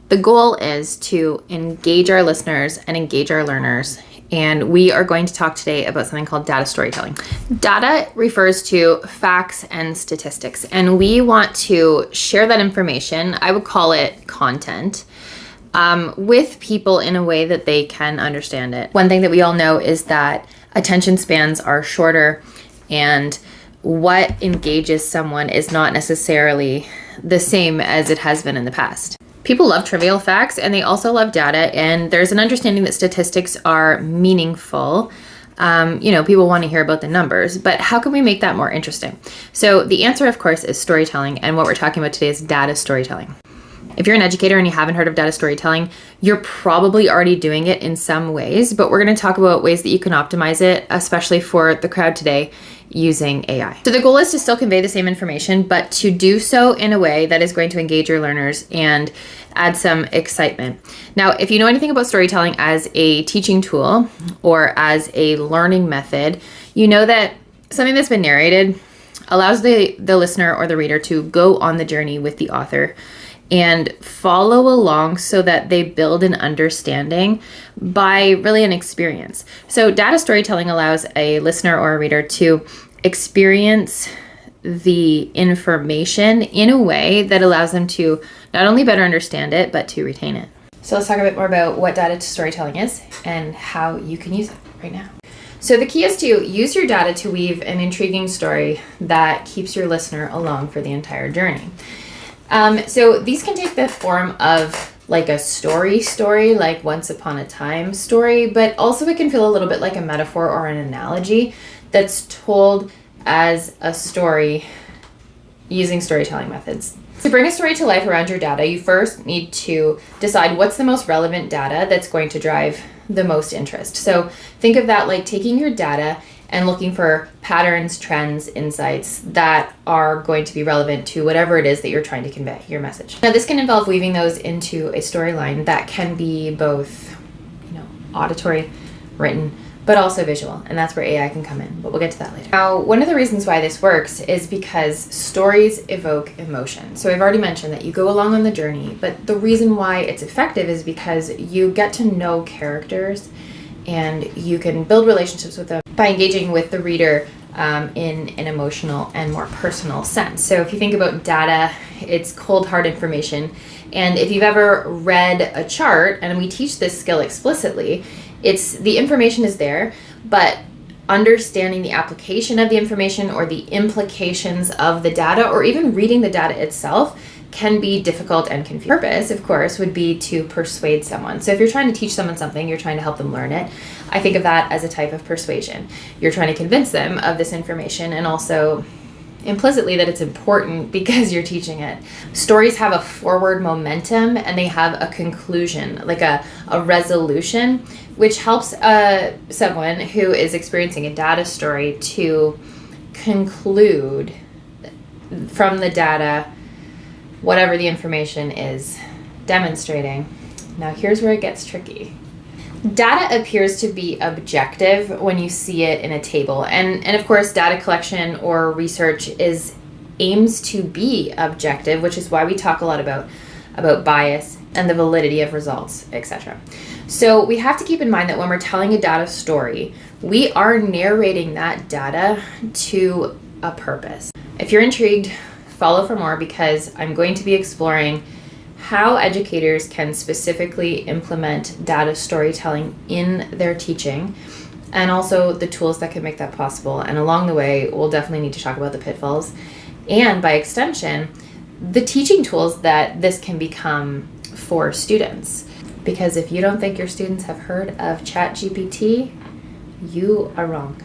The goal is to engage our listeners and engage our learners. And we are going to talk today about something called data storytelling. Data refers to facts and statistics, and we want to share that information, I would call it content, with people in a way that they can understand it. One thing that we all know is that attention spans are shorter, and what engages someone is not necessarily the same as it has been in the past. People love trivial facts, and they also love data, and there's an understanding that statistics are meaningful. People want to hear about the numbers, but how can we make that more interesting? So the answer, of course, is storytelling, and what we're talking about today is data storytelling. If you're an educator and you haven't heard of data storytelling, you're probably already doing it in some ways, but we're going to talk about ways that you can optimize it, especially for the crowd today, using AI. So the goal is to still convey the same information, but to do so in a way that is going to engage your learners and add some excitement. Now, if you know anything about storytelling as a teaching tool or as a learning method, you know that something that's been narrated allows the listener or the reader to go on the journey with the author and follow along so that they build an understanding by really an experience. So data storytelling allows a listener or a reader to experience the information in a way that allows them to not only better understand it, but to retain it. So let's talk a bit more about what data storytelling is and how you can use it right now. So the key is to use your data to weave an intriguing story that keeps your listener along for the entire journey. So these can take the form of like a story, like Once Upon a Time story, but also it can feel a little bit like a metaphor or an analogy that's told as a story using storytelling methods. To bring a story to life around your data, you first need to decide what's the most relevant data that's going to drive the most interest. So think of that like taking your data and looking for patterns, trends, insights that are going to be relevant to whatever it is that you're trying to convey, your message. Now, this can involve weaving those into a storyline that can be both, auditory, written, but also visual, and that's where AI can come in, but we'll get to that later. Now, one of the reasons why this works is because stories evoke emotion. So I've already mentioned that you go along on the journey, but the reason why it's effective is because you get to know characters and you can build relationships with them by engaging with the reader in an emotional and more personal sense. So if you think about data, it's cold, hard information. And if you've ever read a chart, and we teach this skill explicitly, it's the information is there, but understanding the application of the information or the implications of the data, or even reading the data itself, can be difficult and confusing. Purpose, of course, would be to persuade someone. So if you're trying to teach someone something, you're trying to help them learn it. I think of that as a type of persuasion. You're trying to convince them of this information and also implicitly that it's important because you're teaching it. Stories have a forward momentum and they have a conclusion, like a resolution, which helps someone who is experiencing a data story to conclude from the data whatever the information is demonstrating. Now here's where it gets tricky. Data appears to be objective when you see it in a table. And of course, data collection or research aims to be objective, which is why we talk a lot about bias and the validity of results, etc. So we have to keep in mind that when we're telling a data story, we are narrating that data to a purpose. If you're intrigued, follow for more, because I'm going to be exploring how educators can specifically implement data storytelling in their teaching, and also the tools that can make that possible. And along the way, we'll definitely need to talk about the pitfalls, and by extension, the teaching tools that this can become for students. Because if you don't think your students have heard of ChatGPT, you are wrong.